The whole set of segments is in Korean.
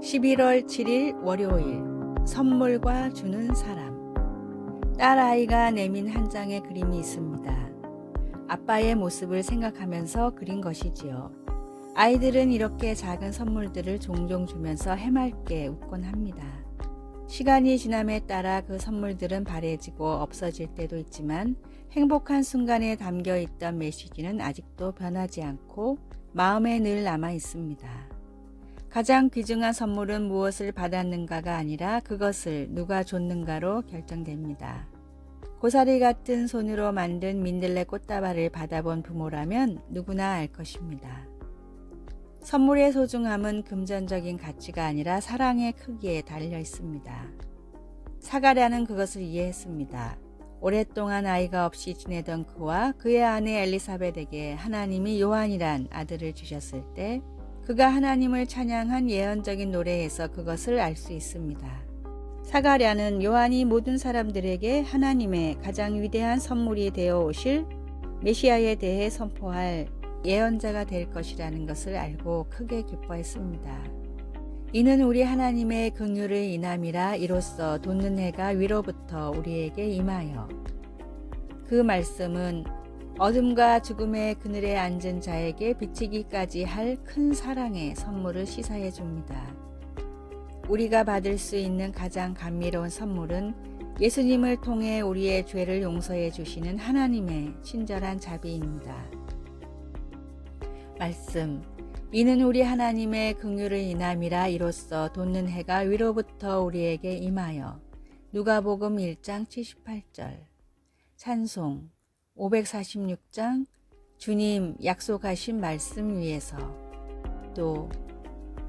11월 7일 월요일 선물과 주는 사람. 딸아이가 내민 한 장의 그림이 있습니다. 아빠의 모습을 생각하면서 그린 것이지요. 아이들은 이렇게 작은 선물들을 종종 주면서 해맑게 웃곤 합니다. 시간이 지남에 따라 그 선물들은 바래지고 없어질 때도 있지만 행복한 순간에 담겨 있던 메시지는 아직도 변하지 않고 마음에 늘 남아 있습니다. 가장 귀중한 선물은 무엇을 받았는가가 아니라 그것을 누가 줬는가로 결정됩니다. 고사리 같은 손으로 만든 민들레 꽃다발을 받아본 부모라면 누구나 알 것입니다. 선물의 소중함은 금전적인 가치가 아니라 사랑의 크기에 달려 있습니다. 사가랴는 그것을 이해했습니다. 오랫동안 아이가 없이 지내던 그와 그의 아내 엘리사벳에게 하나님이 요한이란 아들을 주셨을 때 그가 하나님을 찬양한 예언적인 노래에서 그것을 알 수 있습니다. 사가랴는 요한이 모든 사람들에게 하나님의 가장 위대한 선물이 되어 오실 메시아에 대해 선포할 예언자가 될 것이라는 것을 알고 크게 기뻐했습니다. 이는 우리 하나님의 긍휼을 인함이라 이로써 돋는 해가 위로부터 우리에게 임하여. 그 말씀은 어둠과 죽음의 그늘에 앉은 자에게 비치기까지 할 큰 사랑의 선물을 시사해 줍니다. 우리가 받을 수 있는 가장 감미로운 선물은 예수님을 통해 우리의 죄를 용서해 주시는 하나님의 친절한 자비입니다. 말씀. 이는 우리 하나님의 긍휼을 인함이라 이로써 돋는 해가 위로부터 우리에게 임하여. 누가복음 1장 78절. 찬송 546장 주님 약속하신 말씀 위에서. 또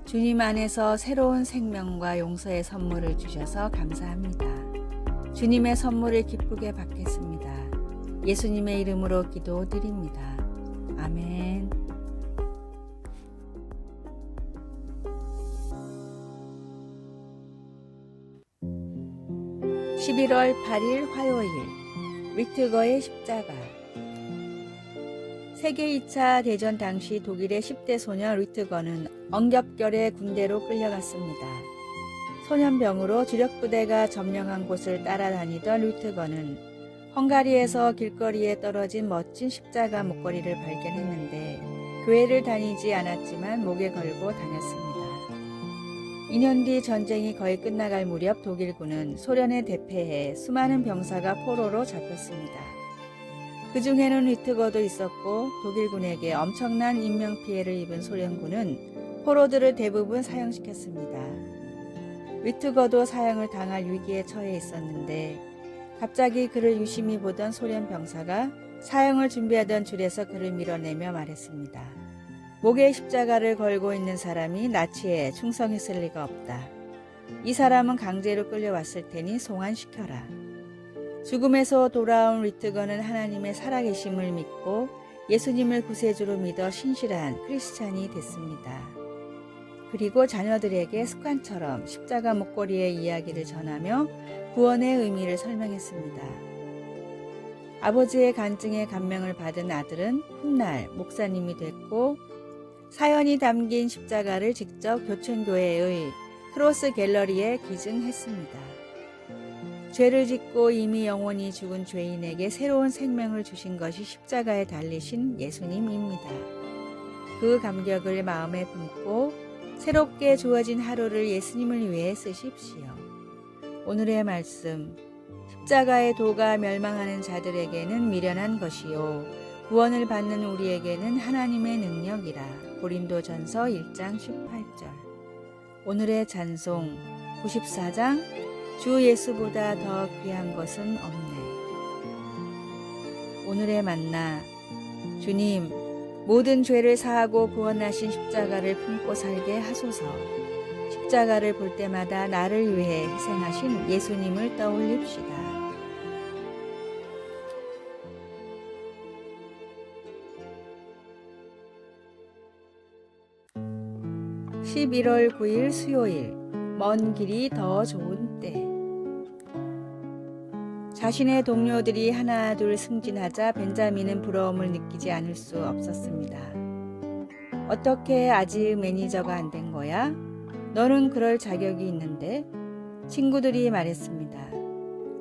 주님 안에서 새로운 생명과 용서의 선물을 주셔서 감사합니다. 주님의 선물을 기쁘게 받겠습니다. 예수님의 이름으로 기도드립니다. 아멘. 11월 8일 화요일 위트거의 십자가. 세계 2차 대전 당시 독일의 10대 소년 위트거는 엉겹결에 군대로 끌려갔습니다. 소년병으로 주력부대가 점령한 곳을 따라다니던 위트거는 헝가리에서 길거리에 떨어진 멋진 십자가 목걸이를 발견했는데 교회를 다니지 않았지만 목에 걸고 다녔습니다. 2년 뒤 전쟁이 거의 끝나갈 무렵 독일군은 소련에 대패해 수많은 병사가 포로로 잡혔습니다. 그 중에는 위트거도 있었고 독일군에게 엄청난 인명피해를 입은 소련군은 포로들을 대부분 사형시켰습니다. 위트거도 사형을 당할 위기에 처해 있었는데 갑자기 그를 유심히 보던 소련 병사가 사형을 준비하던 줄에서 그를 밀어내며 말했습니다. 목에 십자가를 걸고 있는 사람이 나치에 충성했을 리가 없다. 이 사람은 강제로 끌려왔을 테니 송환시켜라. 죽음에서 돌아온 위트거는 하나님의 살아계심을 믿고 예수님을 구세주로 믿어 신실한 크리스찬이 됐습니다. 그리고 자녀들에게 습관처럼 십자가 목걸이의 이야기를 전하며 구원의 의미를 설명했습니다. 아버지의 간증에 감명을 받은 아들은 훗날 목사님이 됐고 사연이 담긴 십자가를 직접 교천교회의 크로스 갤러리에 기증했습니다. 죄를 짓고 이미 영원히 죽은 죄인에게 새로운 생명을 주신 것이 십자가에 달리신 예수님입니다. 그 감격을 마음에 품고 새롭게 주어진 하루를 예수님을 위해 쓰십시오. 오늘의 말씀. 십자가의 도가 멸망하는 자들에게는 미련한 것이요 구원을 받는 우리에게는 하나님의 능력이라. 고린도전서 1장 18절. 오늘의 찬송 94장 주 예수보다 더 귀한 것은 없네. 오늘의 만나. 주님, 모든 죄를 사하고 구원하신 십자가를 품고 살게 하소서. 십자가를 볼 때마다 나를 위해 희생하신 예수님을 떠올립시다. 11월 9일 수요일. 먼 길이 더 좋은 때. 자신의 동료들이 하나 둘 승진하자 벤자민은 부러움을 느끼지 않을 수 없었습니다. 어떻게 아직 매니저가 안 된 거야? 너는 그럴 자격이 있는데 친구들이 말했습니다.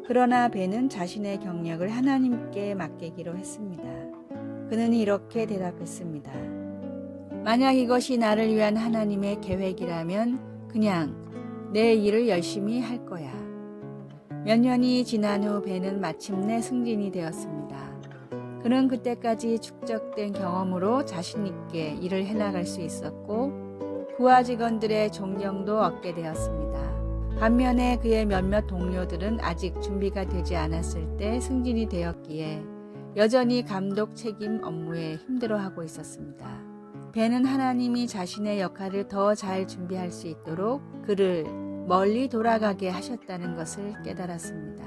그러나 벤은 자신의 경력을 하나님께 맡기기로 했습니다. 그는 이렇게 대답했습니다. 만약 이것이 나를 위한 하나님의 계획이라면 그냥 내 일을 열심히 할 거야. 몇 년이 지난 후 벤은 마침내 승진이 되었습니다. 그는 그때까지 축적된 경험으로 자신 있게 일을 해나갈 수 있었고 부하 직원들의 존경도 얻게 되었습니다. 반면에 그의 몇몇 동료들은 아직 준비가 되지 않았을 때 승진이 되었기에 여전히 감독 책임 업무에 힘들어하고 있었습니다. 벤은 하나님이 자신의 역할을 더 잘 준비할 수 있도록 그를 멀리 돌아가게 하셨다는 것을 깨달았습니다.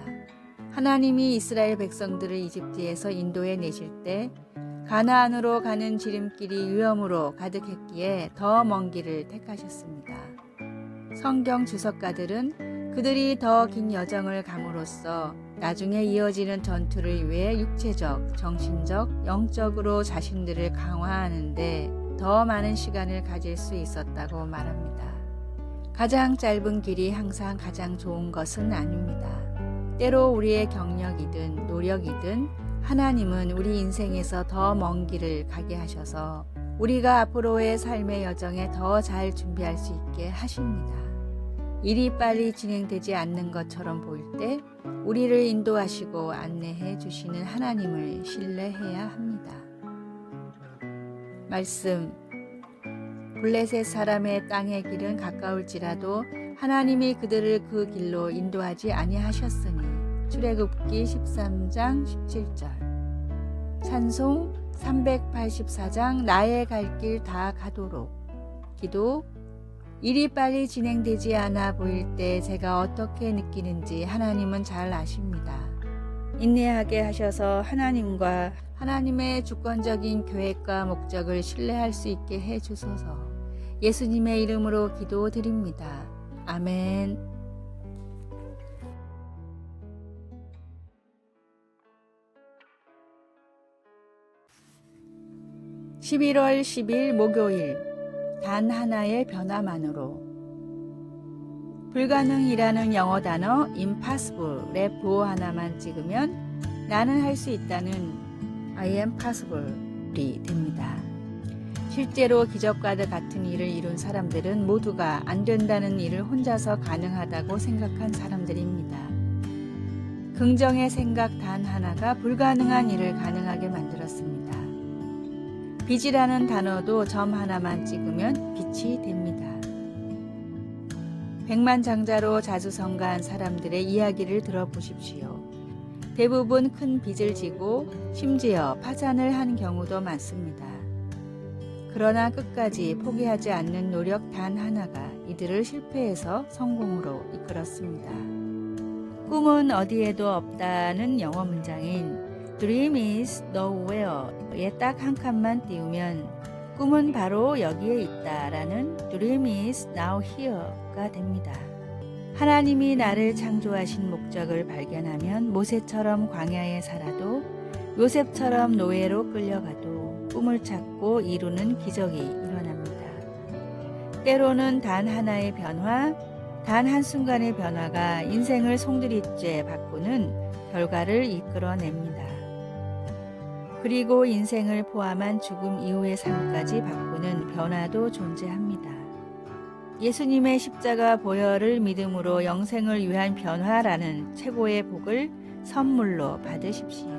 하나님이 이스라엘 백성들을 이집트에서 인도해 내실 때 가나안으로 가는 지름길이 위험으로 가득했기에 더 먼 길을 택하셨습니다. 성경 주석가들은 그들이 더 긴 여정을 감으로써 나중에 이어지는 전투를 위해 육체적, 정신적, 영적으로 자신들을 강화하는 데 더 많은 시간을 가질 수 있었다고 말합니다. 가장 짧은 길이 항상 가장 좋은 것은 아닙니다. 때로 우리의 경력이든 노력이든 하나님은 우리 인생에서 더 먼 길을 가게 하셔서 우리가 앞으로의 삶의 여정에 더 잘 준비할 수 있게 하십니다. 일이 빨리 진행되지 않는 것처럼 보일 때 우리를 인도하시고 안내해 주시는 하나님을 신뢰해야 합니다. 말씀. 블레셋 사람의 땅의 길은 가까울지라도 하나님이 그들을 그 길로 인도하지 아니하셨으니. 출애굽기 13장 17절. 찬송 384장 나의 갈 길 다 가도록. 기도. 일이 빨리 진행되지 않아 보일 때 제가 어떻게 느끼는지 하나님은 잘 아십니다. 인내하게 하셔서 하나님과 하나님의 주권적인 계획과 목적을 신뢰할 수 있게 해 주소서. 예수님의 이름으로 기도드립니다. 아멘. 11월 10일 목요일. 단 하나의 변화만으로. 불가능이라는 영어 단어 impossible의 부호 하나만 찍으면 나는 할 수 있다는 I am possible이 됩니다. 실제로 기적과도 같은 일을 이룬 사람들은 모두가 안 된다는 일을 혼자서 가능하다고 생각한 사람들입니다. 긍정의 생각 단 하나가 불가능한 일을 가능하게 만들었습니다. 빛이라는 단어도 점 하나만 찍으면 빛이 됩니다. 백만장자로 자주 성가한 사람들의 이야기를 들어보십시오. 대부분 큰 빚을 지고 심지어 파산을 한 경우도 많습니다. 그러나 끝까지 포기하지 않는 노력 단 하나가 이들을 실패에서 성공으로 이끌었습니다. 꿈은 어디에도 없다는 영어 문장인 Dream is nowhere에 딱 한 칸만 띄우면 꿈은 바로 여기에 있다라는 Dream is now here가 됩니다. 하나님이 나를 창조하신 목적을 발견하면 모세처럼 광야에 살아도 요셉처럼 노예로 끌려가도 꿈을 찾고 이루는 기적이 일어납니다. 때로는 단 하나의 변화, 단 한순간의 변화가 인생을 송두리째 바꾸는 결과를 이끌어냅니다. 그리고 인생을 포함한 죽음 이후의 삶까지 바꾸는 변화도 존재합니다. 예수님의 십자가 보혈을 믿음으로 영생을 위한 변화라는 최고의 복을 선물로 받으십시오.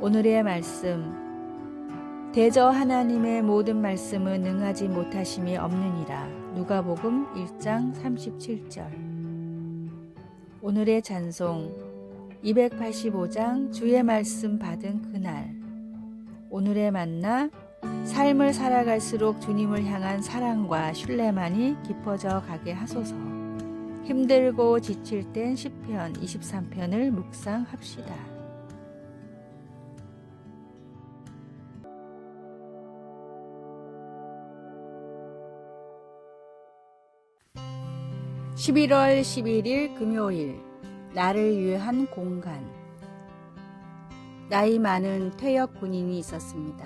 오늘의 말씀. 대저 하나님의 모든 말씀은 능하지 못하심이 없느니라. 누가복음 1장 37절. 오늘의 찬송. 285장 주의 말씀 받은 그날. 오늘의 만나. 삶을 살아갈수록 주님을 향한 사랑과 신뢰만이 깊어져 가게 하소서. 힘들고 지칠 땐 시편 23편을 묵상합시다. (11월 11일) 금요일. 나를 위한 공간. 나이 많은 퇴역 군인이 있었습니다.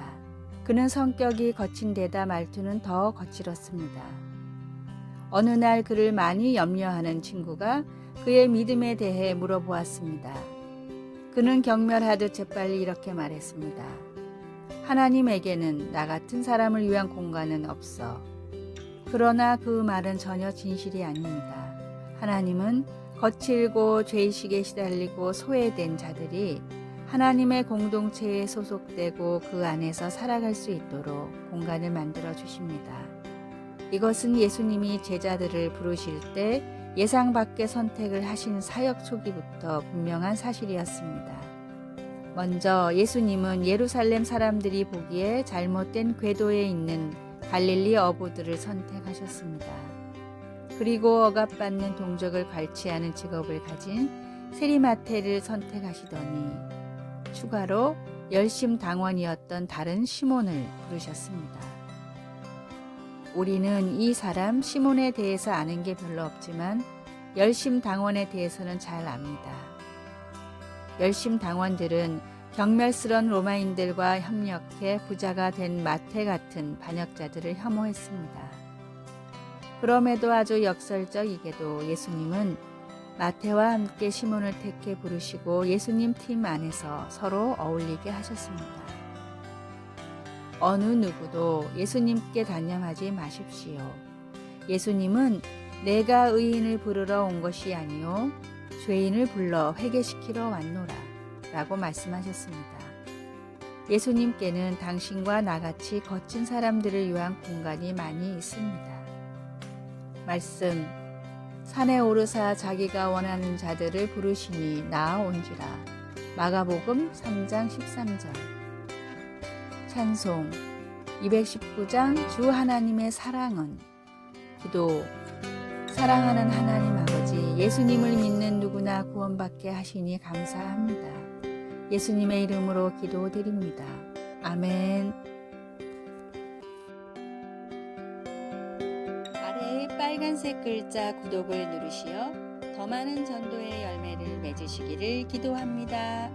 그는 성격이 거친 데다 말투는 더 거칠었습니다. 어느 날 그를 많이 염려하는 친구가 그의 믿음에 대해 물어보았습니다. 그는 경멸하듯 재빨리 이렇게 말했습니다. 하나님에게는 나 같은 사람을 위한 공간은 없어. 그러나 그 말은 전혀 진실이 아닙니다. 하나님은 거칠고 죄의식에 시달리고 소외된 자들이 하나님의 공동체에 소속되고 그 안에서 살아갈 수 있도록 공간을 만들어 주십니다. 이것은 예수님이 제자들을 부르실 때 예상 밖의 선택을 하신 사역 초기부터 분명한 사실이었습니다. 먼저 예수님은 예루살렘 사람들이 보기에 잘못된 궤도에 있는 갈릴리 어부들을 선택하셨습니다. 그리고 억압받는 동족을 관치하는 직업을 가진 세리마태를 선택하시더니 추가로 열심당원이었던 다른 시몬을 부르셨습니다. 우리는 이 사람 시몬에 대해서 아는 게 별로 없지만 열심당원에 대해서는 잘 압니다. 열심당원들은 경멸스런 로마인들과 협력해 부자가 된 마태 같은 반역자들을 혐오했습니다. 그럼에도 아주 역설적이게도 예수님은 마태와 함께 시몬을 택해 부르시고 예수님 팀 안에서 서로 어울리게 하셨습니다. 어느 누구도 예수님께 단념하지 마십시오. 예수님은 내가 의인을 부르러 온 것이 아니요 죄인을 불러 회개시키러 왔노라 라고 말씀하셨습니다. 예수님께는 당신과 나같이 거친 사람들을 위한 공간이 많이 있습니다. 말씀, 산에 오르사 자기가 원하는 자들을 부르시니 나아온지라. 마가복음 3장 13절. 찬송 219장 주 하나님의 사랑은. 기도, 사랑하는 하나님 아버지, 예수님을 믿는 누구나 구원받게 하시니 감사합니다. 예수님의 이름으로 기도드립니다. 아멘. 아래의 빨간색 글자 구독을 누르시어 더 많은 전도의 열매를 맺으시기를 기도합니다.